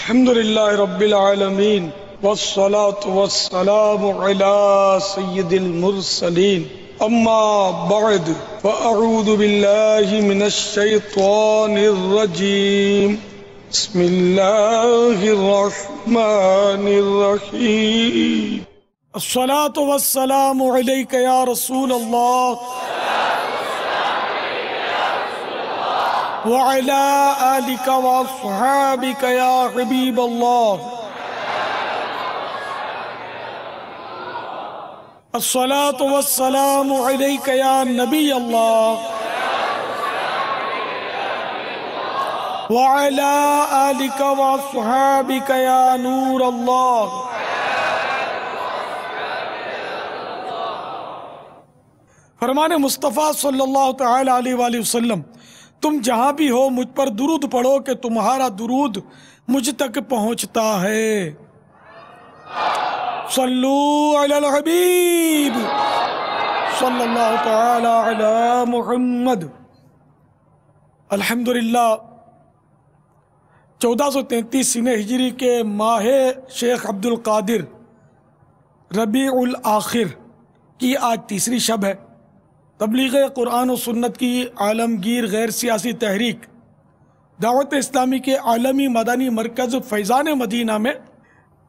الحمد للہ رب العالمین والصلاة والسلام علی سید المرسلین اما بعد فاعوذ باللہ من الشیطان الرجیم بسم اللہ الرحمن الرحیم الصلاة والسلام علیک یا رسول اللہ وعلى آلك وأصحابك يا حبيب الله الصلاة والسلام عليك يا نبي الله وعلى آلك وأصحابك يا نور الله فرمان مصطفیٰ صلی اللہ تعالی علیہ وآلہ وسلم، تم جہاں بھی ہو مجھ پر درود پڑھو کہ تمہارا درود مجھ تک پہنچتا ہے۔ صلو علی الحبیب صلی اللہ تعالی علی محمد۔ الحمدللہ 1433 ہجری کے ماہ شیخ عبد القادر ربیع الاخر کی آج تیسری شب ہے۔ تبلیغ قرآن و سنت کی عالمگیر غیر سیاسی تحریک دعوت اسلامی کے عالمی مدنی مرکز فیضان مدینہ میں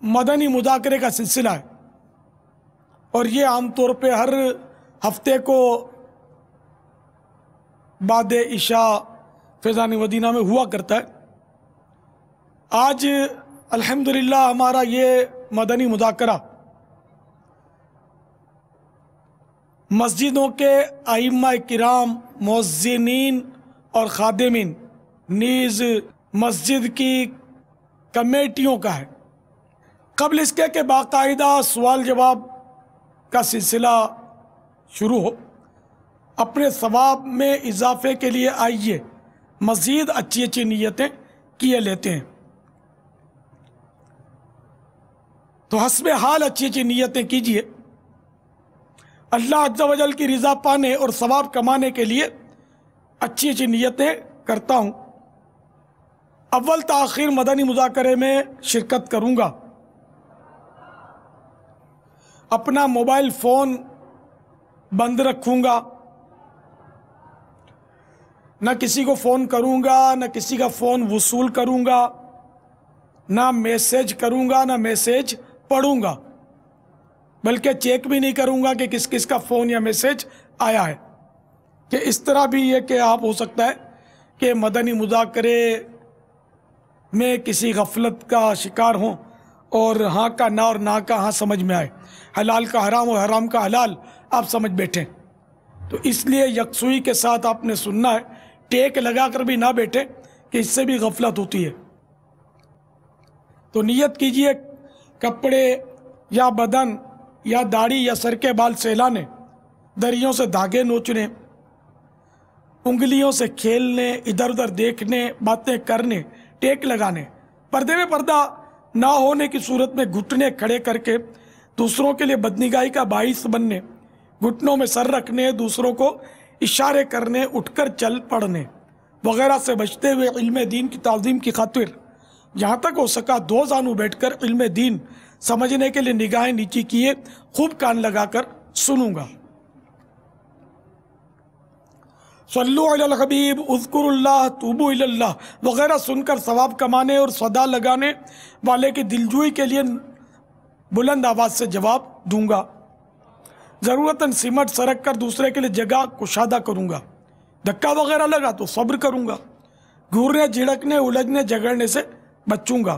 مدنی مذاکرے کا سلسلہ ہے، اور یہ عام طور پہ ہر ہفتے کو بعد عشاء فیضان مدینہ میں ہوا کرتا ہے۔ آج الحمدللہ ہمارا یہ مدنی مذاکرہ مسجدوں کے ائمہ کرام، مؤذنین اور خادمین نیز مسجد کی کمیٹیوں کا ہے۔ قبل اس کے کہ باقاعدہ سوال جواب کا سلسلہ شروع ہو، اپنے ثواب میں اضافے کے لیے آئیے مزید اچھی نیتیں کیے لیتے ہیں۔ تو حسب حال اچھی نیتیں کیجیے۔ اللہ عز و جل کی رضا پانے اور ثواب کمانے کے لیے اچھی نیتیں کرتا ہوں۔ اول تاخیر مدنی مذاکرے میں شرکت کروں گا۔ اپنا موبائل فون بند رکھوں گا، نہ کسی کو فون کروں گا، نہ کسی کا فون وصول کروں گا، نہ میسیج کروں گا، نہ میسیج پڑھوں گا، بلکہ چیک بھی نہیں کروں گا کہ کس کس کا فون یا میسیج آیا ہے، کہ اس طرح بھی یہ کہ آپ ہو سکتا ہے کہ مدنی مذاکرے میں کسی غفلت کا شکار ہوں اور ہاں کا نہ اور نہ کا ہاں سمجھ میں آئے، حلال کا حرام اور حرام کا حلال آپ سمجھ بیٹھیں۔ تو اس لیے یکسوئی کے ساتھ آپ نے سننا ہے، ٹیک لگا کر بھی نہ بیٹھیں کہ اس سے بھی غفلت ہوتی ہے۔ تو نیت کیجئے کپڑے یا بدن یا داڑھی یا سر کے بال سہلانے، دریوں سے دھاگے نوچنے، انگلیوں سے کھیلنے، ادھر ادھر دیکھنے، باتیں کرنے، ٹیک لگانے، پردے میں پردہ نہ ہونے کی صورت میں گھٹنے کھڑے کر کے دوسروں کے لیے بدنگاہی کا باعث بننے، گھٹنوں میں سر رکھنے، دوسروں کو اشارے کرنے، اٹھ کر چل پڑنے وغیرہ سے بچتے ہوئے علم دین کی تعظیم کی خاطر جہاں تک ہو سکا دو زانو بیٹھ کر علم دین سمجھنے کے لیے نگاہیں نیچی کیے خوب کان لگا کر سنوں گا۔ صلو علی الحبیب، اذکر اللہ، توبو الی اللہ وغیرہ سن کر ثواب کمانے اور صدا لگانے والے کی دلجوئی کے لیے بلند آواز سے جواب دوں گا۔ ضرورتاً سمٹ سرک کر دوسرے کے لیے جگہ کشادہ کروں گا۔ دھکا وغیرہ لگا تو صبر کروں گا۔ گھورنے، جھڑکنے، الجھنے، جھگڑنے سے بچوں گا۔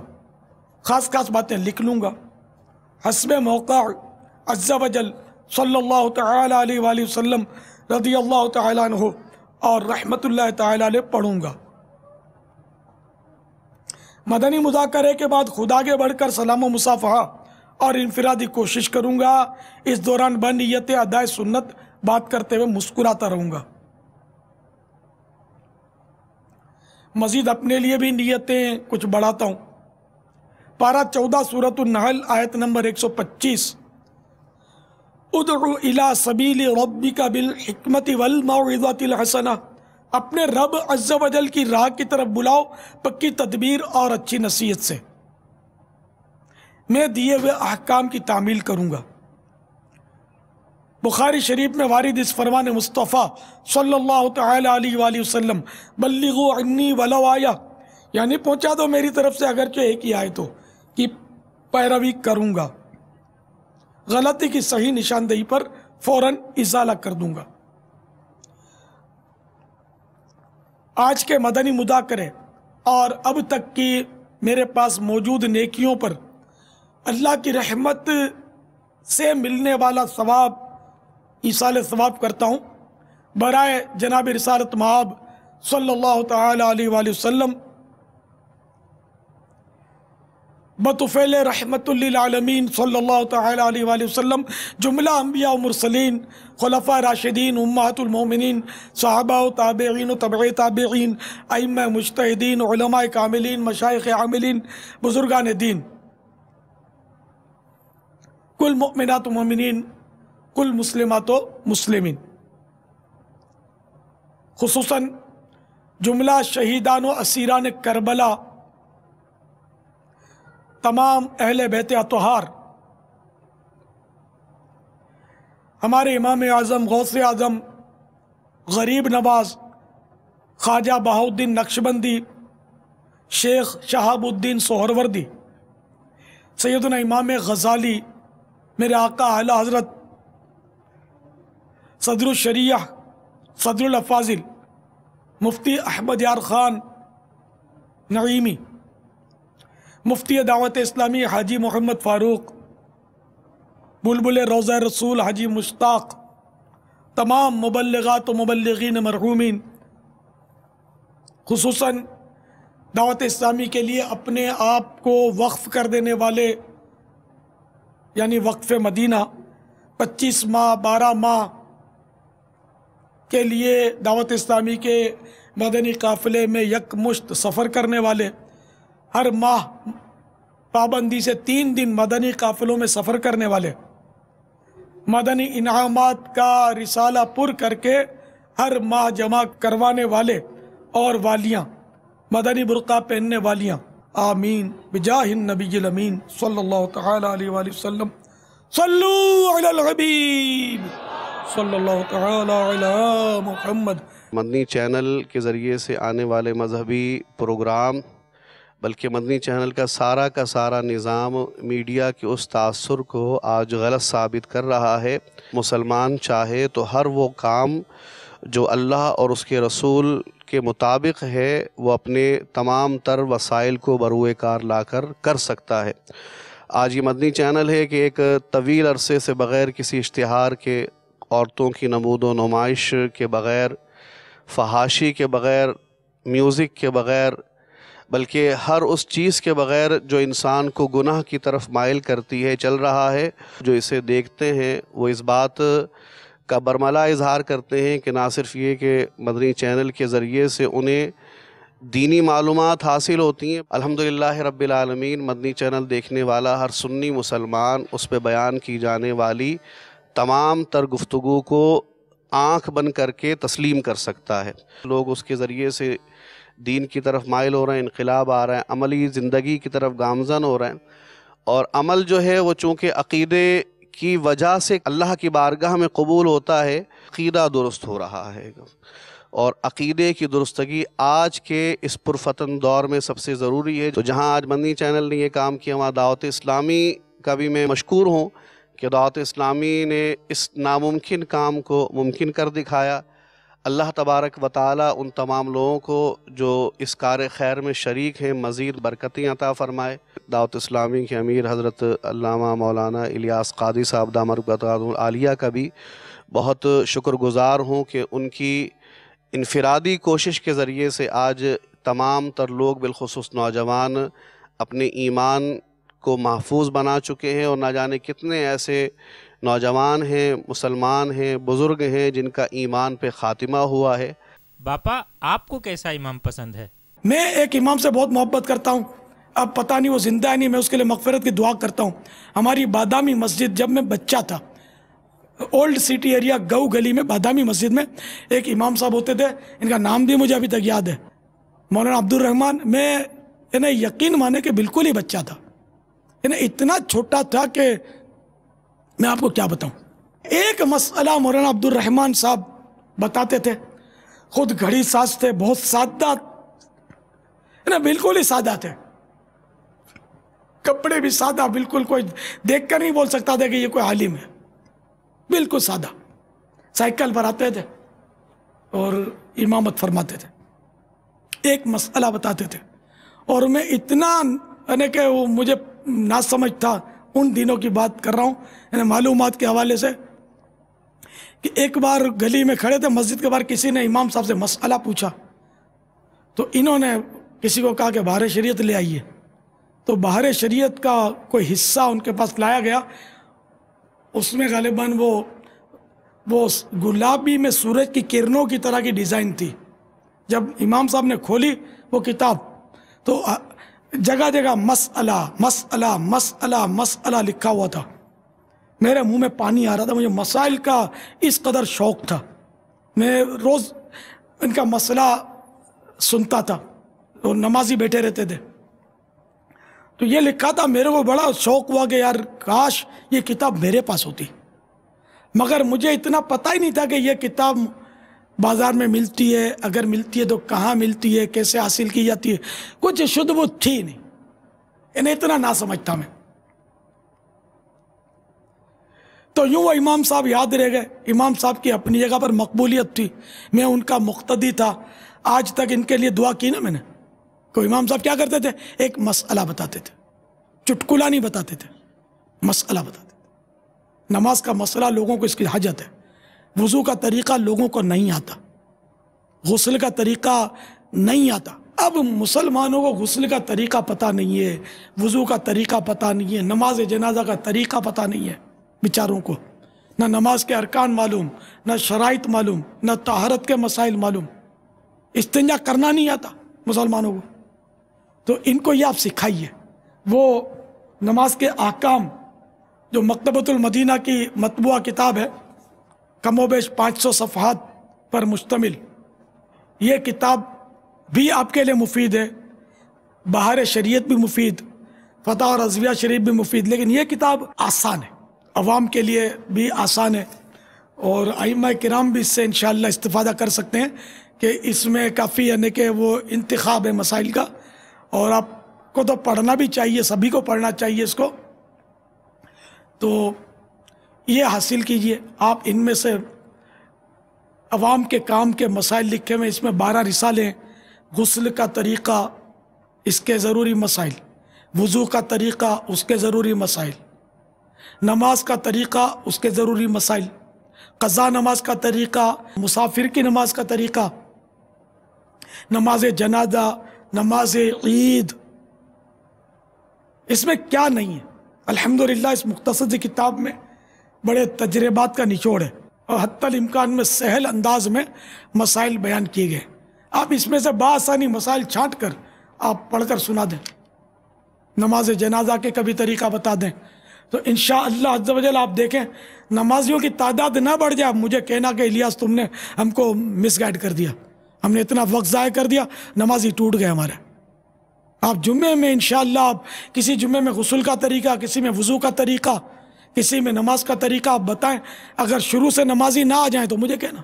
خاص باتیں لکھ لوں گا۔ حسب موقع عز و جل صلی اللہ تعالی علیہ وآلہ وسلم رضی اللہ تعالی عنہ اور رحمت اللہ تعالی علیہ پڑھوں گا۔ مدنی مذاکرے کے بعد خدا کے بڑھ کر سلام و مصافحہ اور انفرادی کوشش کروں گا۔ اس دوران بنیت ادائے سنت بات کرتے ہوئے مسکراتا رہوں گا۔ مزید اپنے لیے بھی نیتیں کچھ بڑھاتا ہوں۔ پارہ 14 سورۃ النحل آیت نمبر 125، ادعو الی سبیل ربک بالحکمت والموعظۃ الحسنہ، اپنے رب عز و جل کی راہ کی طرف بلاؤ پکی تدبیر اور اچھی نصیحت سے۔ میں دیے ہوئے احکام کی تعمیل کروں گا۔ بخاری شریف میں وارد اس فرمان مصطفیٰ صلی اللہ تعالی علیہ وآلہ وسلم بلغوا عنی ولو آیا، یعنی پہنچا دو میری طرف سے اگرچہ ایک ہی آئے تو، کی پیروی کروں گا، غلطی کی صحیح نشاندہی پر فوراً ازالہ کر دوں گا۔ آج کے مدنی مذاکرے اور اب تک کی میرے پاس موجود نیکیوں پر اللہ کی رحمت سے ملنے والا ثواب ایصال ثواب کرتا ہوں برائے جناب رسالت مآب صلی اللہ تعالی علیہ وآلہ وسلم، بطفیل رحمت للعالمین صلی اللہ تعالی علیہ وآلہ وسلم، جملہ انبیاء و مرسلین، خلفاء راشدین، امہات المومنین، صحابہ و تابعین و تبع تابعین، ائمہ مجتہدین، علماء کاملین، مشائخ عاملین، بزرگان دین، کل مؤمنات و مومنین، کل مسلمات و مسلمین، خصوصاً جملہ شہیدان و اسیران کربلا، تمام اہل بیت اطہار، ہمارے امام اعظم غوث اعظم غریب نواز خواجہ بہاؤالدین نقشبندی، شیخ شہاب الدین سہروردی، سیدنا امام غزالی، میرے آقا اعلیٰ حضرت صدر الشریعہ صدر الافاضل مفتی احمد یار خان نعیمی، مفتی دعوت اسلامی حاجی محمد فاروق، بلبل روضہ رسول حاجی مشتاق، تمام مبلغات و مبلغین مرحومین، خصوصاً دعوت اسلامی کے لیے اپنے آپ کو وقف کر دینے والے، یعنی وقف مدینہ 25 ماہ 12 ماہ کے لیے دعوت اسلامی کے مدنی قافلے میں یک مشت سفر کرنے والے، ہر ماہ پابندی سے 3 دن مدنی قافلوں میں سفر کرنے والے، مدنی انعامات کا رسالہ پر کر کے ہر ماہ جمع کروانے والے، اور والیاں، مدنی برقع پہننے والیاں، آمین بجاہ النبی الامین صلی اللہ تعالی علیہ وآلہ وسلم، صلو علی الحبیب صلی اللہ تعالی علی محمد۔ مدنی چینل کے ذریعے سے آنے والے مذہبی پروگرام، بلکہ مدنی چینل کا سارا نظام میڈیا کے اس تاثر کو آج غلط ثابت کر رہا ہے۔ مسلمان چاہے تو ہر وہ کام جو اللہ اور اس کے رسول کے مطابق ہے وہ اپنے تمام تر وسائل کو بروئے کار لا کر سکتا ہے۔ آج یہ مدنی چینل ہے کہ ایک طویل عرصے سے بغیر کسی اشتہار کے، عورتوں کی نمود و نمائش کے بغیر، فحاشی کے بغیر، میوزک کے بغیر، بلکہ ہر اس چیز کے بغیر جو انسان کو گناہ کی طرف مائل کرتی ہے چل رہا ہے۔ جو اسے دیکھتے ہیں وہ اس بات کا برملا اظہار کرتے ہیں کہ نہ صرف یہ کہ مدنی چینل کے ذریعے سے انہیں دینی معلومات حاصل ہوتی ہیں، الحمدللہ رب العالمین مدنی چینل دیکھنے والا ہر سنی مسلمان اس پہ بیان کی جانے والی تمام تر گفتگو کو آنکھ بند کر کے تسلیم کر سکتا ہے۔ لوگ اس کے ذریعے سے دین کی طرف مائل ہو رہے ہیں، انقلاب آ رہا ہے، عملی زندگی کی طرف گامزن ہو رہے ہیں، اور عمل جو ہے وہ چونکہ عقیدے کی وجہ سے اللہ کی بارگاہ میں قبول ہوتا ہے، عقیدہ درست ہو رہا ہے، اور عقیدے کی درستگی آج کے اس پرفتن دور میں سب سے ضروری ہے۔ تو جہاں آج مدنی چینل نے یہ کام کیا، وہاں دعوت اسلامی کا بھی میں مشکور ہوں کہ دعوت اسلامی نے اس ناممکن کام کو ممکن کر دکھایا۔ اللہ تبارک و تعالیٰ ان تمام لوگوں کو جو اس کار خیر میں شریک ہیں مزید برکتیں عطا فرمائے۔ دعوت اسلامی کے امیر حضرت علامہ مولانا الیاس قادری صاحب دامت برکاتہ العالیہ کا بھی بہت شکر گزار ہوں کہ ان کی انفرادی کوشش کے ذریعے سے آج تمام تر لوگ بالخصوص نوجوان اپنے ایمان کو محفوظ بنا چکے ہیں، اور نہ جانے کتنے ایسے نوجوان ہیں، مسلمان ہیں، بزرگ ہیں جن کا ایمان پہ خاتمہ ہوا ہے۔ باپا آپ کو کیسا امام پسند ہے؟ میں ایک امام سے بہت محبت کرتا ہوں، اب پتہ نہیں وہ زندہ ہے نہیں، میں اس کے لیے مغفرت کی دعا کرتا ہوں۔ ہماری بادامی مسجد جب میں بچہ تھا، اولڈ سٹی ایریا گو گلی میں بادامی مسجد میں ایک امام صاحب ہوتے تھے، ان کا نام بھی مجھے ابھی تک یاد ہے، مولانا عبد الرحمن۔ میں یقین مانے کہ بالکل ہی بچہ تھا، یعنی اتنا چھوٹا تھا کہ میں آپ کو کیا بتاؤں. ایک مسئلہ مولانا عبد الرحمن صاحب بتاتے تھے، خود گھڑی ساز تھے، بہت سادہ، بالکل ہی سادہ تھے، کپڑے بھی سادہ، بالکل کوئی دیکھ کر نہیں بول سکتا تھا کہ یہ کوئی عالم ہے، بالکل سادہ. سائیکل پر آتے تھے اور امامت فرماتے تھے. ایک مسئلہ بتاتے تھے اور میں اتنا یعنی کہ وہ مجھے نہ سمجھ تھا، ان دنوں کی بات کر رہا ہوں، یعنی معلومات کے حوالے سے، کہ ایک بار گلی میں کھڑے تھے مسجد کے باہر، کسی نے امام صاحب سے مسئلہ پوچھا تو انہوں نے کسی کو کہا کہ بہار شریعت لے آئیے. تو بہار شریعت کا کوئی حصہ ان کے پاس لایا گیا، اس میں غالباً وہ گلابی میں سورج کی کرنوں کی طرح کی ڈیزائن تھی. جب امام صاحب نے کھولی وہ کتاب تو جگہ جگہ مسئلہ مسئلہ مسئلہ مسئلہ لکھا ہوا تھا. میرے منہ میں پانی آ رہا تھا، مجھے مسائل کا اس قدر شوق تھا، میں روز ان کا مسئلہ سنتا تھا اور نمازی بیٹھے رہتے تھے. تو یہ لکھا تھا، میرے کو بڑا شوق ہوا کہ یار کاش یہ کتاب میرے پاس ہوتی، مگر مجھے اتنا پتہ ہی نہیں تھا کہ یہ کتاب بازار میں ملتی ہے، اگر ملتی ہے تو کہاں ملتی ہے، کیسے حاصل کی جاتی ہے، کچھ شدھ بودھ تھی نہیں، انہیں اتنا نہ سمجھتا میں. تو یوں وہ امام صاحب یاد رہ گئے. امام صاحب کی اپنی جگہ پر مقبولیت تھی، میں ان کا مقتدی تھا. آج تک ان کے لیے دعا کی نا میں نے. تو امام صاحب کیا کرتے تھے؟ ایک مسئلہ بتاتے تھے، چٹکلا نہیں بتاتے تھے، مسئلہ بتاتے تھے. نماز کا مسئلہ لوگوں کو اس کی حاجت ہے، وضو کا طریقہ لوگوں کو نہیں آتا، غسل کا طریقہ نہیں آتا. اب مسلمانوں کو غسل کا طریقہ پتہ نہیں ہے، وضو کا طریقہ پتہ نہیں ہے، نماز جنازہ کا طریقہ پتہ نہیں ہے بیچاروں کو، نہ نماز کے ارکان معلوم، نہ شرائط معلوم، نہ طہارت کے مسائل معلوم، استنجا کرنا نہیں آتا مسلمانوں کو. تو ان کو یہ آپ سکھائیے. وہ نماز کے احکام جو مکتبۃ المدینہ کی مطبوعہ کتاب ہے، کم و بیش 500 صفحات پر مشتمل، یہ کتاب بھی آپ کے لیے مفید ہے، بہار شریعت بھی مفید، فتح اور رضویہ شریف بھی مفید، لیکن یہ کتاب آسان ہے، عوام کے لیے بھی آسان ہے، اور ائمہ کرام بھی اس سے انشاءاللہ استفادہ کر سکتے ہیں کہ اس میں کافی یعنی کہ وہ انتخاب ہے مسائل کا، اور آپ کو تو پڑھنا بھی چاہیے، سبھی کو پڑھنا چاہیے اس کو. تو یہ حاصل کیجئے. آپ ان میں سے عوام کے کام کے مسائل لکھے ہوئے، اس میں 12 رسالے ہیں. غسل کا طریقہ، اس کے ضروری مسائل، وضو کا طریقہ، اس کے ضروری مسائل، نماز کا طریقہ، اس کے ضروری مسائل، قضا نماز کا طریقہ، مسافر کی نماز کا طریقہ، نماز جنازہ، نماز عید، اس میں کیا نہیں ہے. الحمدللہ اس مختصر سی کتاب میں بڑے تجربات کا نچوڑ ہے، اور حتی الامکان میں سہل انداز میں مسائل بیان کیے گئے. آپ اس میں سے بآسانی مسائل چھانٹ کر آپ پڑھ کر سنا دیں، نماز جنازہ کے کبھی طریقہ بتا دیں، تو انشاءاللہ عز و جل آپ دیکھیں نمازیوں کی تعداد نہ بڑھ جائے. مجھے کہنا کہ الیاس تم نے ہم کو مس گائیڈ کر دیا، ہم نے اتنا وقت ضائع کر دیا، نمازی ٹوٹ گئے ہمارے. آپ جمعے میں انشاءاللہ آپ کسی جمعے میں غسل کا طریقہ، کسی میں وضو کا طریقہ، کسی میں نماز کا طریقہ آپ بتائیں. اگر شروع سے نمازی نہ آ جائیں تو مجھے کہنا،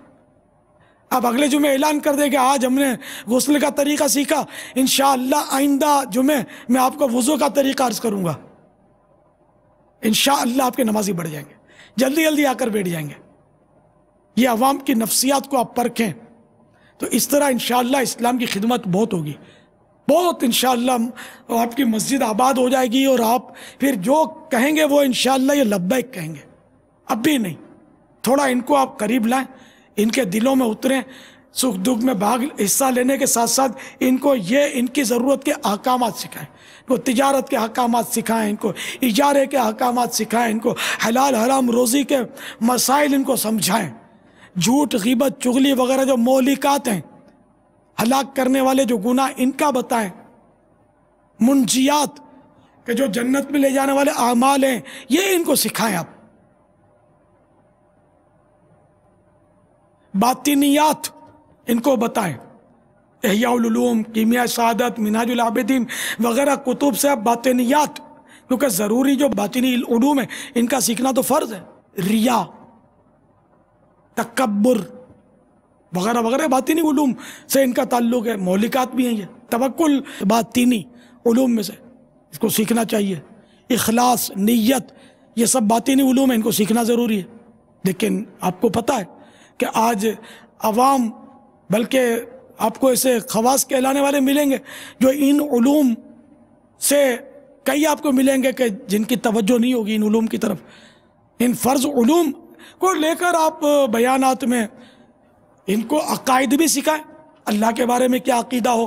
آپ اگلے جمعے اعلان کر دیں کہ آج ہم نے غسل کا طریقہ سیکھا، انشاءاللہ آئندہ جمعے میں آپ کو وضو کا طریقہ عرض کروں گا. انشاءاللہ آپ کے نمازی بڑھ جائیں گے، جلدی جلدی آ کر بیٹھ جائیں گے. یہ عوام کی نفسیات کو آپ پرکھیں، تو اس طرح انشاءاللہ اسلام کی خدمت بہت ہوگی، بہت انشاءاللہ آپ کی مسجد آباد ہو جائے گی، اور آپ پھر جو کہیں گے وہ انشاءاللہ یہ لبیک کہیں گے. اب بھی نہیں، تھوڑا ان کو آپ قریب لائیں، ان کے دلوں میں اتریں، سکھ دکھ میں حصہ لینے کے ساتھ ساتھ ان کو یہ ان کی ضرورت کے احکامات سکھائیں، ان کو تجارت کے احکامات سکھائیں، ان کو اجارے کے احکامات سکھائیں، ان کو حلال حرام روزی کے مسائل ان کو سمجھائیں. جھوٹ، غیبت، چغلی وغیرہ جو مہلکات ہیں، ہلاک کرنے والے جو گناہ، ان کا بتائیں. منجیات کہ جو جنت میں لے جانے والے اعمال ہیں، یہ ان کو سکھائیں. آپ باطنیات ان کو بتائیں، احیاء العلوم، کیمیاء سعادت، منہاج العابدین وغیرہ کتب سے آپ باطنیات، کیونکہ ضروری جو باطنی علوم ہے ان کا سیکھنا تو فرض ہے. ریا، تکبر وغیرہ وغیرہ باطنی علوم سے ان کا تعلق ہے. مولکات بھی ہیں یہ. توکل باطنی علوم میں سے، اس کو سیکھنا چاہیے. اخلاص، نیت، یہ سب باطنی علوم ہیں، ان کو سیکھنا ضروری ہے. لیکن آپ کو پتہ ہے کہ آج عوام، بلکہ آپ کو ایسے خواص کہلانے والے ملیں گے جو ان علوم سے کئی آپ کو ملیں گے کہ جن کی توجہ نہیں ہوگی ان علوم کی طرف. ان فرض علوم کو لے کر آپ بیانات میں ان کو عقائد بھی سکھائیں. اللہ کے بارے میں کیا عقیدہ ہو،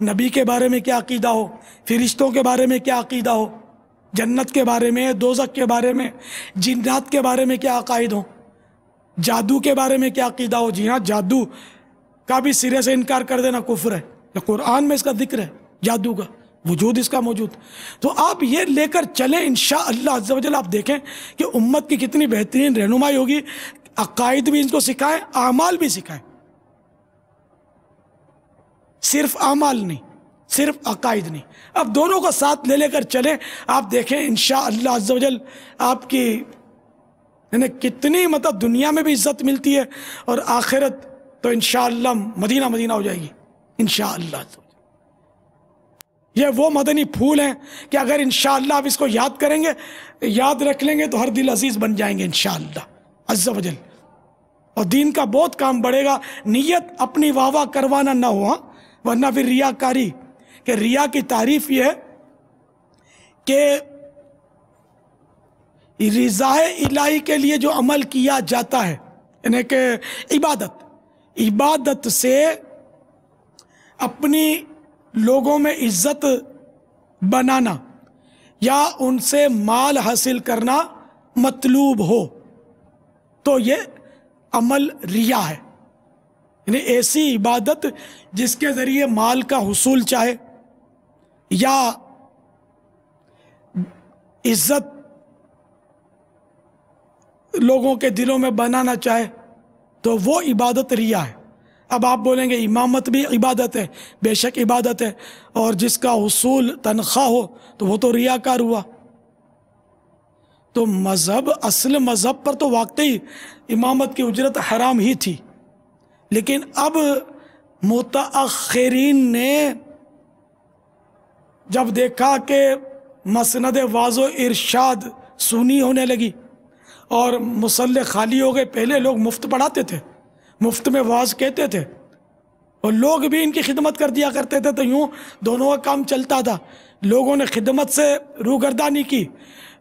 نبی کے بارے میں کیا عقیدہ ہو، فرشتوں کے بارے میں کیا عقیدہ ہو، جنت کے بارے میں، دوزخ کے بارے میں، جنات کے بارے میں کیا عقائد ہوں، جادو کے بارے میں کیا عقیدہ ہو. جی ہاں، جادو کا بھی سرے سے انکار کر دینا کفر ہے. قرآن میں اس کا ذکر ہے، جادو کا وجود اس کا موجود. تو آپ یہ لے کر چلیں انشاءاللہ عز و جل. آپ دیکھیں کہ امت کی کتنی بہترین رہنمائی ہوگی. عقائد بھی ان کو سکھائیں، اعمال بھی سکھائیں. صرف اعمال نہیں، صرف عقائد نہیں. اب دونوں کو ساتھ لے کر چلیں. آپ دیکھیں انشاءاللہ عز و جل آپ کی یعنی کتنی مطلب دنیا میں بھی عزت ملتی ہے اور آخرت تو انشاءاللہ مدینہ مدینہ ہو جائے گی انشاءاللہ. یہ وہ مدنی پھول ہیں کہ اگر انشاءاللہ آپ اس کو یاد کریں گے، یاد رکھ لیں گے تو ہر دل عزیز بن جائیں گے انشاءاللہ عز و جل. اور دین کا بہت کام بڑھے گا. نیت اپنی واہ واہ کروانا نہ ہوا، ورنہ پھر ریاکاری. کہ ریا کی تعریف یہ ہے کہ رضا الہی کے لیے جو عمل کیا جاتا ہے، یعنی کہ عبادت سے اپنی لوگوں میں عزت بنانا یا ان سے مال حاصل کرنا مطلوب ہو تو یہ عمل ریا ہے. یعنی ایسی عبادت جس کے ذریعے مال کا حصول چاہے یا عزت لوگوں کے دلوں میں بنانا چاہے تو وہ عبادت ریا ہے. اب آپ بولیں گے امامت بھی عبادت ہے، بے شک عبادت ہے، اور جس کا حصول تنخواہ ہو تو وہ تو ریاکار ہوا. تو مذہب، اصل مذہب پر تو واقعی امامت کی اجرت حرام ہی تھی، لیکن اب متأخرین نے جب دیکھا کہ مسند واضح و ارشاد سنی ہونے لگی اور مصلے خالی ہو گئے. پہلے لوگ مفت پڑھاتے تھے، مفت میں واعظ کہتے تھے اور لوگ بھی ان کی خدمت کر دیا کرتے تھے، تو یوں دونوں کا کام چلتا تھا. لوگوں نے خدمت سے روگردانی کی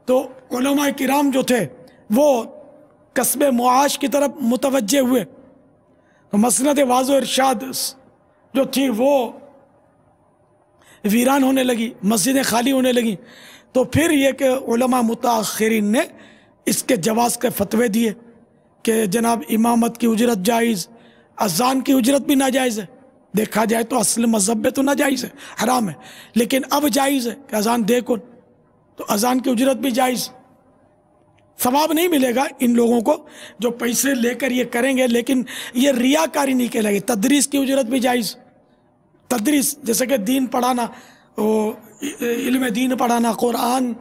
تو علماء کرام جو تھے وہ کسب معاش کی طرف متوجہ ہوئے. مسند واضح و ارشاد جو تھی وہ ویران ہونے لگی، مسجدیں خالی ہونے لگیں. تو پھر یہ کہ علماء متاخرین نے اس کے جواز کے فتوے دیے کہ جناب امامت کی اجرت جائز، اذان کی اجرت بھی ناجائز ہے. دیکھا جائے تو اصل مذہب میں تو ناجائز ہے، حرام ہے، لیکن اب جائز ہے کہ اذان دے کن، تو اذان کی اجرت بھی جائز. ثواب نہیں ملے گا ان لوگوں کو جو پیسے لے کر یہ کریں گے، لیکن یہ ریاکاری نہیں کہلائے گی. تدریس کی اجرت بھی جائز. تدریس جیسے کہ دین پڑھانا، علم دین پڑھانا، قرآن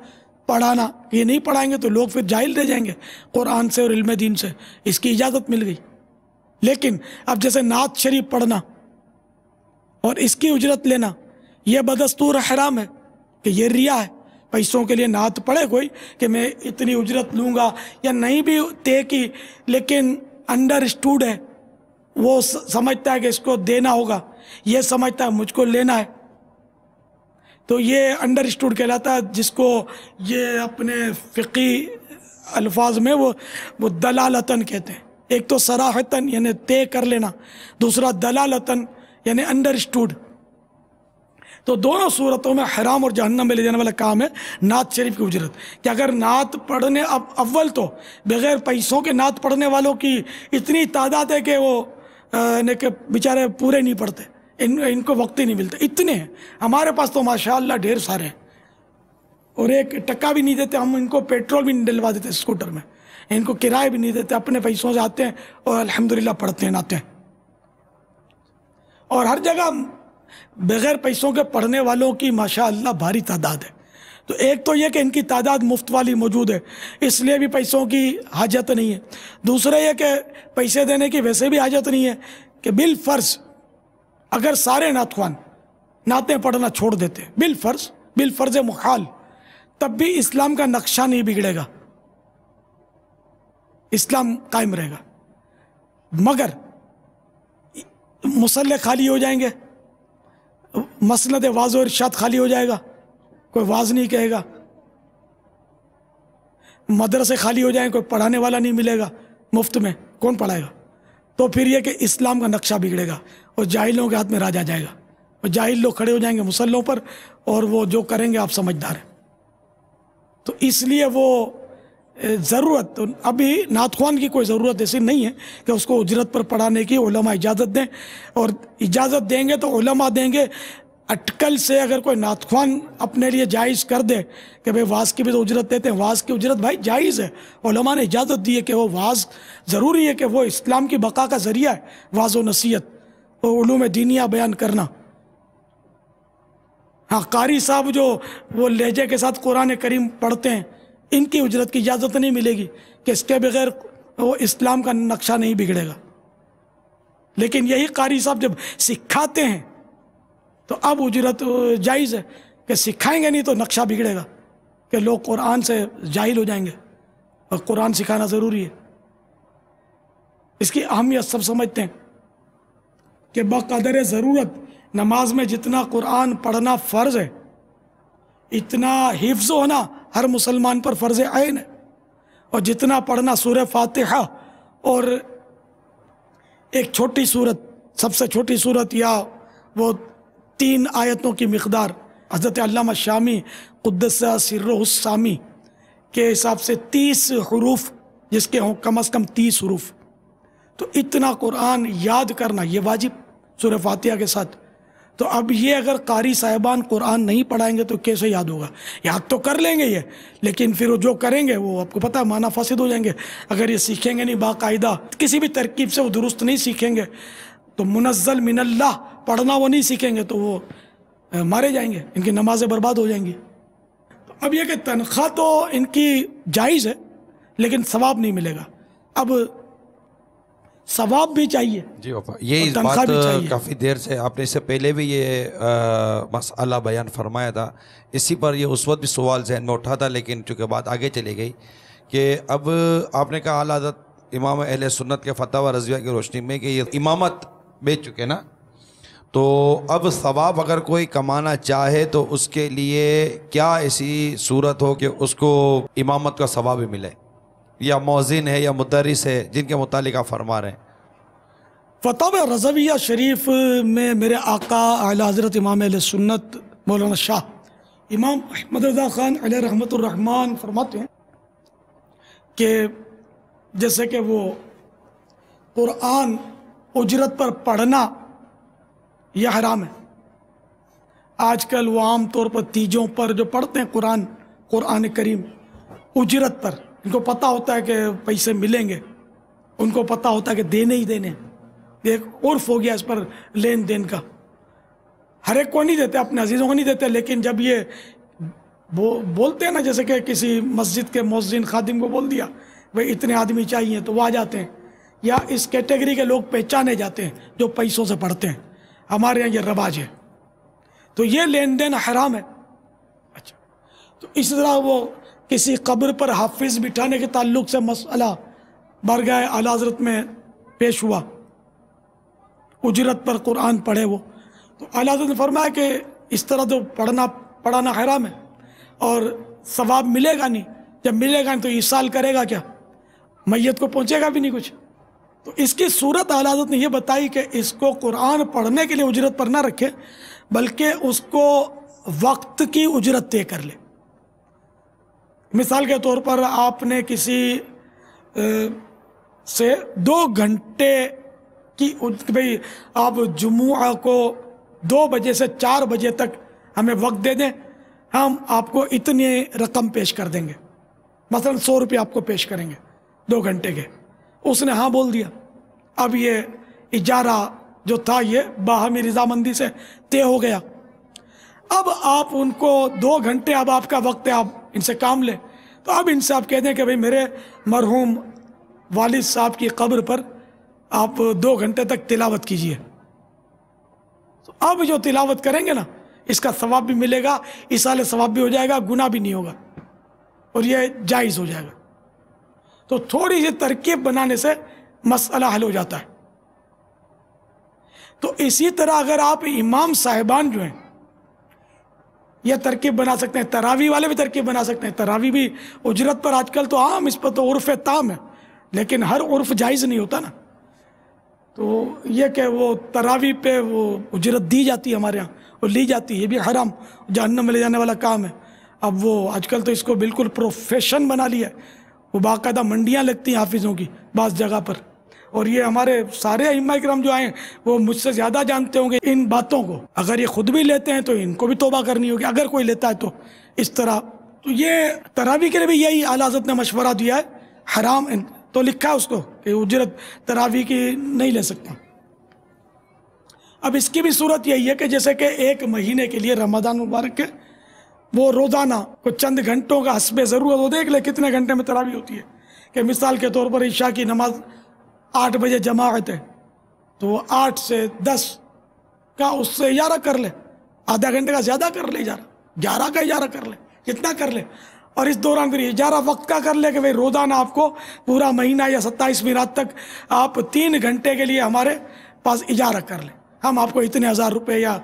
پڑھانا، یہ نہیں پڑھائیں گے تو لوگ پھر جاہل رہ جائیں گے قرآن سے اور علم دین سے. اس کی اجازت مل گئی. لیکن اب جیسے نعت شریف پڑھنا اور اس کی اجرت لینا یہ بدستور حرام ہے کہ یہ ریا ہے. پیسوں کے لیے نعت پڑھے کوئی کہ میں اتنی اجرت لوں گا، یا نہیں بھی طے کی لیکن انڈر اسٹوڈ ہے، وہ سمجھتا ہے کہ اس کو دینا ہوگا، یہ سمجھتا ہے مجھ کو لینا ہے، تو یہ انڈر اسٹوڈ کہلاتا ہے، جس کو یہ اپنے فقی الفاظ میں وہ دلالتاً کہتے ہیں. ایک تو صراحتاً یعنی طے کر لینا، دوسرا دلالتاً یعنی انڈر اسٹوڈ. تو دونوں صورتوں میں حرام اور جہنم میں لے جانے والا کام ہے نعت شریف کی اجرت. کہ اگر نعت پڑھنے، اب اول تو بغیر پیسوں کے نعت پڑھنے والوں کی اتنی تعداد ہے کہ وہ کہ بیچارے پورے نہیں پڑھتے، ان کو وقت ہی نہیں ملتا. اتنے ہیں ہمارے پاس تو ماشاءاللہ ڈھیر سارے ہیں، اور ایک ٹکا بھی نہیں دیتے ہم ان کو، پیٹرول بھی نہیں ڈلوا دیتے اسکوٹر میں، ان کو کرایہ بھی نہیں دیتے، اپنے پیسوں سے آتے ہیں اور الحمدللہ پڑھتے ہیں، ناتے ہیں. اور ہر جگہ بغیر پیسوں کے پڑھنے والوں کی ماشاءاللہ بھاری تعداد ہے. تو ایک تو یہ کہ ان کی تعداد مفت والی موجود ہے، اس لیے بھی پیسوں کی حاجت نہیں ہے۔ دوسرا یہ کہ پیسے دینے کی ویسے بھی حاجت نہیں ہے کہ بالفرض اگر سارے نعت خوان نعتیں پڑھنا چھوڑ دیتے بالفرض محال، تب بھی اسلام کا نقشہ نہیں بگڑے گا، اسلام قائم رہے گا، مگر مصلے خالی ہو جائیں گے، مسند واعظ و ارشاد خالی ہو جائے گا، کوئی واعظ نہیں کہے گا، مدرسے خالی ہو جائیں، کوئی پڑھانے والا نہیں ملے گا، مفت میں کون پڑھائے گا؟ تو پھر یہ کہ اسلام کا نقشہ بگڑے گا اور جاہلوں کے ہاتھ میں راج آ جائے گا، اور جاہل لوگ کھڑے ہو جائیں گے مسلوں پر، اور وہ جو کریں گے آپ سمجھدار ہیں۔ تو اس لیے وہ ضرورت ابھی نعت خوان کی کوئی ضرورت ایسی نہیں ہے کہ اس کو اجرت پر پڑھانے کی علماء اجازت دیں، اور اجازت دیں گے تو علماء دیں گے۔ اٹکل سے اگر کوئی نعت خوان اپنے لیے جائز کر دے کہ بھئی واعظ کی بھی تو اجرت دیتے ہیں، واعظ کی اجرت بھائی جائز ہے، علماء نے اجازت دی ہے کہ وہ واعظ ضروری ہے کہ وہ اسلام کی بقا کا ذریعہ ہے، واعظ و نصیحت اور علوم دینیہ بیان کرنا۔ ہاں قاری صاحب جو وہ لہجے کے ساتھ قرآن کریم پڑھتے ہیں، ان کی اجرت کی اجازت نہیں ملے گی کہ اس کے بغیر وہ اسلام کا نقشہ نہیں بگڑے گا۔ لیکن یہی قاری صاحب جب سکھاتے ہیں تو اب اجرت جائز ہے، کہ سکھائیں گے نہیں تو نقشہ بگڑے گا کہ لوگ قرآن سے جاہل ہو جائیں گے، اور قرآن سکھانا ضروری ہے۔ اس کی اہمیت سب سمجھتے ہیں کہ بقدر ضرورت نماز میں جتنا قرآن پڑھنا فرض ہے، اتنا حفظ ہونا ہر مسلمان پر فرض عین ہے، اور جتنا پڑھنا سورہ فاتحہ اور ایک چھوٹی صورت، سب سے چھوٹی صورت یا وہ 3 آیتوں کی مقدار، حضرت علامہ شامی قدس سرہ السامی کے حساب سے 30 حروف، جس کے ہوں کم از کم 30 حروف، تو اتنا قرآن یاد کرنا یہ واجب سورہ فاتحہ کے ساتھ۔ تو اب یہ اگر قاری صاحبان قرآن نہیں پڑھائیں گے تو کیسے یاد ہوگا؟ یاد تو کر لیں گے یہ، لیکن پھر وہ جو کریں گے وہ آپ کو پتہ ہے معنی فاسد ہو جائیں گے۔ اگر یہ سیکھیں گے نہیں باقاعدہ، کسی بھی ترکیب سے وہ درست نہیں سیکھیں گے، تو منزل من اللہ پڑھنا وہ نہیں سیکھیں گے تو وہ مارے جائیں گے، ان کی نمازیں برباد ہو جائیں گی۔ تو اب یہ کہ تنخواہ تو ان کی جائز ہے لیکن ثواب نہیں ملے گا، اب ثواب بھی چاہیے جی وفا، یہ اس بات کافی دیر سے آپ نے اس سے پہلے بھی یہ مسئلہ بیان فرمایا تھا، اسی پر یہ اس وقت بھی سوال ذہن میں اٹھا تھا، لیکن چونکہ بات آگے چلی گئی کہ اب آپ نے کہا اعلیٰ حضرت امام اہل سنت کے فتاوی رضویہ کی روشنی میں کہ یہ امامت بیچ چکے نا، تو اب ثواب اگر کوئی کمانا چاہے تو اس کے لیے کیا ایسی صورت ہو کہ اس کو امامت کا ثواب بھی ملے، یا مؤذن ہے یا مدرس ہے جن کے متعلق آپ فرما رہے ہیں؟ فتاوی رضویہ شریف میں میرے آقا اعلیٰ حضرت امام اہل سنت مولانا شاہ امام احمد رضا خان علیہ رحمت الرحمن فرماتے ہیں کہ جیسے کہ وہ قرآن اجرت پر پڑھنا یہ حرام ہے۔ آج کل وہ عام طور پر تیجوں پر جو پڑھتے ہیں قرآن کریم اجرت پر، ان کو پتہ ہوتا ہے کہ پیسے ملیں گے، ان کو پتہ ہوتا ہے کہ دینے ہی دینے، ایک عرف ہو گیا اس پر لین دین کا، ہر ایک کو نہیں دیتے، اپنے عزیزوں کو نہیں دیتے، لیکن جب یہ بولتے ہیں نا، جیسے کہ کسی مسجد کے مؤذن خادم کو بول دیا بھئی اتنے آدمی چاہیے تو وہ آ جاتے ہیں، یا اس کیٹیگری کے لوگ پہچانے جاتے ہیں جو پیسوں سے پڑھتے ہیں، ہمارے یہاں یہ رواج ہے، تو یہ لین دین حرام ہے۔ اچھا، تو اس طرح وہ کسی قبر پر حافظ بٹھانے کے تعلق سے مسئلہ بارگاہ اعلیٰ حضرت میں پیش ہوا، اجرت پر قرآن پڑھے وہ، تو اعلیٰ حضرت نے فرمایا کہ اس طرح تو پڑھانا حرام ہے اور ثواب ملے گا نہیں، جب ملے گا نہیں تو ایصال کرے گا کیا، میت کو پہنچے گا بھی نہیں کچھ۔ تو اس کی صورت اعلیٰ حضرت نے یہ بتائی کہ اس کو قرآن پڑھنے کے لیے اجرت پر نہ رکھے، بلکہ اس کو وقت کی اجرت طے کر لے۔ مثال کے طور پر آپ نے کسی سے 2 گھنٹے کی، بھئی آپ جمعہ کو 2 بجے سے 4 بجے تک ہمیں وقت دے دیں، ہم آپ کو اتنی رقم پیش کر دیں گے، مثلا 100 روپے آپ کو پیش کریں گے 2 گھنٹے کے۔ اس نے ہاں بول دیا، اب یہ اجارہ جو تھا یہ باہمی رضامندی سے طے ہو گیا۔ اب آپ ان کو 2 گھنٹے اب آپ کا وقت ہے، آپ ان سے کام لیں، تو اب ان سے آپ کہہ دیں کہ بھئی میرے مرحوم والد صاحب کی قبر پر آپ 2 گھنٹے تک تلاوت کیجئے. تو اب جو تلاوت کریں گے نا، اس کا ثواب بھی ملے گا، ایصال ثواب بھی ہو جائے گا، گناہ بھی نہیں ہوگا، اور یہ جائز ہو جائے گا. تو تھوڑی سی ترکیب بنانے سے مسئلہ حل ہو جاتا ہے. تو اسی طرح اگر آپ امام صاحبان جو ہیں یہ ترکیب بنا سکتے ہیں، تراویح والے بھی ترکیب بنا سکتے ہیں. تراویح بھی اجرت پر آج کل تو عام، اس پر تو عرف تام ہے، لیکن ہر عرف جائز نہیں ہوتا نا. تو یہ کہ وہ تراویح پہ وہ اجرت دی جاتی ہے ہمارے ہاں، اور لی جاتی ہے، یہ بھی حرام، جہنم میں لے جانے والا کام ہے. اب وہ آج کل تو اس کو بالکل پروفیشن بنا لیا ہے، وہ باقاعدہ منڈیاں لگتی ہیں حافظوں کی بعض جگہ پر. اور یہ ہمارے سارے ائمہ کرام جو آئے ہیں وہ مجھ سے زیادہ جانتے ہوں گے ان باتوں کو. اگر یہ خود بھی لیتے ہیں تو ان کو بھی توبہ کرنی ہوگی، اگر کوئی لیتا ہے تو اس طرح. تو یہ تراویح کے لیے بھی یہی اعلیٰ حضرت نے مشورہ دیا ہے، حرام تو لکھا ہے اس کو کہ اجرت تراویح کی نہیں لے سکتا. اب اس کی بھی صورت یہی ہے کہ جیسے کہ 1 مہینے کے لیے رمضان مبارک کے وہ روزانہ کو چند گھنٹوں کا حسب ضرورت ہو، دیکھ لے کتنے گھنٹے میں تراویح ہوتی ہے. کہ مثال کے طور پر عشاء کی نماز 8 بجے جماعت ہے، تو وہ 8 سے 10 کا اس سے 11 کر لے، آدھا گھنٹے کا زیادہ کر لے، 11 کا 11 کر لے، جتنا کر لے. اور اس دوران پھر 11 وقت کا کر لے کہ بھئی روزانہ آپ کو پورا مہینہ یا 27ویں رات تک آپ 3 گھنٹے کے لیے ہمارے پاس اجارہ کر لیں، ہم آپ کو اتنے 1000 روپے یا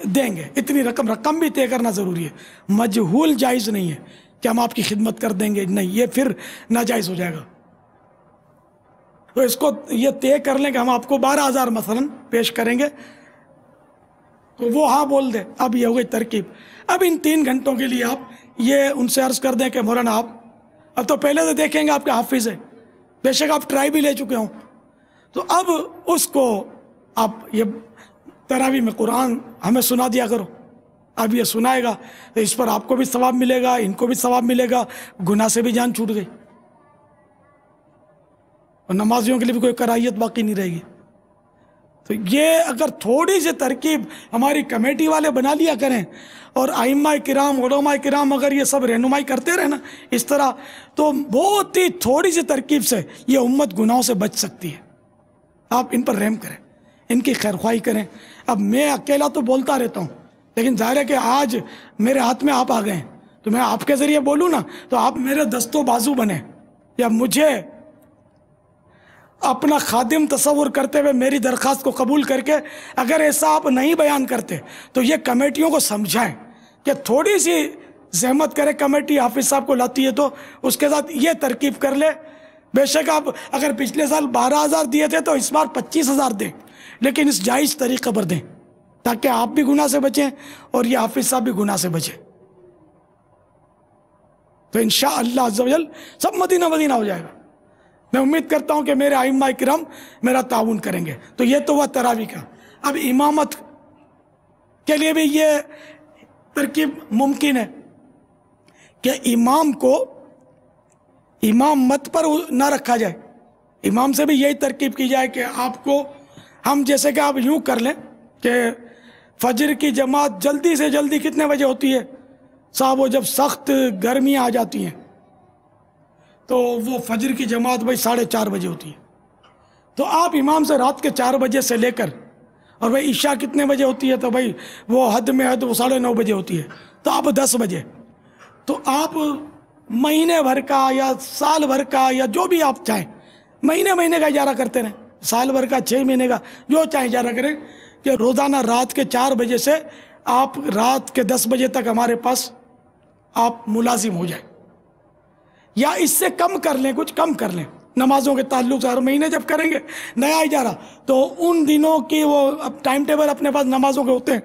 دیں گے. اتنی رقم بھی طے کرنا ضروری ہے، مجہول جائز نہیں ہے کہ ہم آپ کی خدمت کر دیں گے، نہیں، یہ پھر ناجائز ہو جائے گا. تو اس کو یہ طے کر لیں کہ ہم آپ کو 12000 مثلا پیش کریں گے، تو وہ ہاں بول دے. اب یہ ہو گئی ترکیب. اب ان 3 گھنٹوں کے لیے آپ یہ ان سے عرض کر دیں کہ مولانا آپ اب تو پہلے سے دیکھیں گے آپ کے حافظ ہے، بے شک آپ ٹرائی بھی لے چکے ہوں، تو اب اس کو آپ یہ تراویح میں قرآن ہمیں سنا دیا کرو. اب یہ سنائے گا تو اس پر آپ کو بھی ثواب ملے گا، ان کو بھی ثواب ملے گا، گناہ سے بھی جان چھوٹ گئی، اور نمازیوں کے لیے بھی کوئی کراہیت باقی نہیں رہے گی. تو یہ اگر تھوڑی سی ترکیب ہماری کمیٹی والے بنا لیا کریں، اور ائمہ کرام، علماء کرام اگر یہ سب رہنمائی کرتے رہے نا اس طرح، تو بہت ہی تھوڑی سی ترکیب سے یہ امت گناہوں سے بچ سکتی ہے. آپ ان پر رحم کریں، ان کی خیرخواہی کریں. اب میں اکیلا تو بولتا رہتا ہوں، لیکن ظاہر ہے کہ آج میرے ہاتھ میں آپ آ گئے ہیں، تو میں آپ کے ذریعے بولوں نا تو آپ میرے دست و بازو بنے، یا مجھے اپنا خادم تصور کرتے ہوئے میری درخواست کو قبول کر کے اگر ایسا آپ نہیں بیان کرتے تو یہ کمیٹیوں کو سمجھائیں کہ تھوڑی سی زحمت کرے. کمیٹی حافظ صاحب کو لاتی ہے تو اس کے ساتھ یہ ترکیب کر لے. بے شک آپ اگر پچھلے سال 12000 دیے تھے تو اس بار 25000 دیں، لیکن اس جائز طریقے پر دیں تاکہ آپ بھی گناہ سے بچیں اور یہ حافظ صاحب بھی گناہ سے بچیں. تو انشاءاللہ عز و جل سب مدینہ مدینہ ہو جائے گا. میں امید کرتا ہوں کہ میرے ائمہ کرام میرا تعاون کریں گے. تو یہ تو ہوا تراویح کا. اب امامت کے لیے بھی یہ ترکیب ممکن ہے کہ امام کو امام مت پر نہ رکھا جائے. امام سے بھی یہی ترکیب کی جائے کہ آپ کو ہم جیسے کہ آپ یوں کر لیں کہ فجر کی جماعت جلدی سے جلدی کتنے بجے ہوتی ہے صاحب؟ وہ جب سخت گرمیاں آ جاتی ہیں تو وہ فجر کی جماعت بھائی 4:30 بجے ہوتی ہے. تو آپ امام سے رات کے 4 بجے سے لے کر، اور بھائی عشاء کتنے بجے ہوتی ہے؟ تو بھائی وہ حد میں حد وہ 9:30 بجے ہوتی ہے، تو آپ 10 بجے. تو آپ مہینے بھر کا یا سال بھر کا یا جو بھی آپ چاہیں، مہینے کا اجارہ کرتے رہیں، سال بھر کا، 6 مہینے کا، جو چاہیں اجارہ کریں کہ روزانہ رات کے 4 بجے سے آپ رات کے 10 بجے تک ہمارے پاس آپ ملازم ہو جائیں. یا اس سے کم کر لیں، کچھ کم کر لیں. نمازوں کے تعلق سے ہر مہینے جب کریں گے نیا اجارہ تو ان دنوں کی وہ ٹائم ٹیبل اپنے پاس نمازوں کے ہوتے ہیں،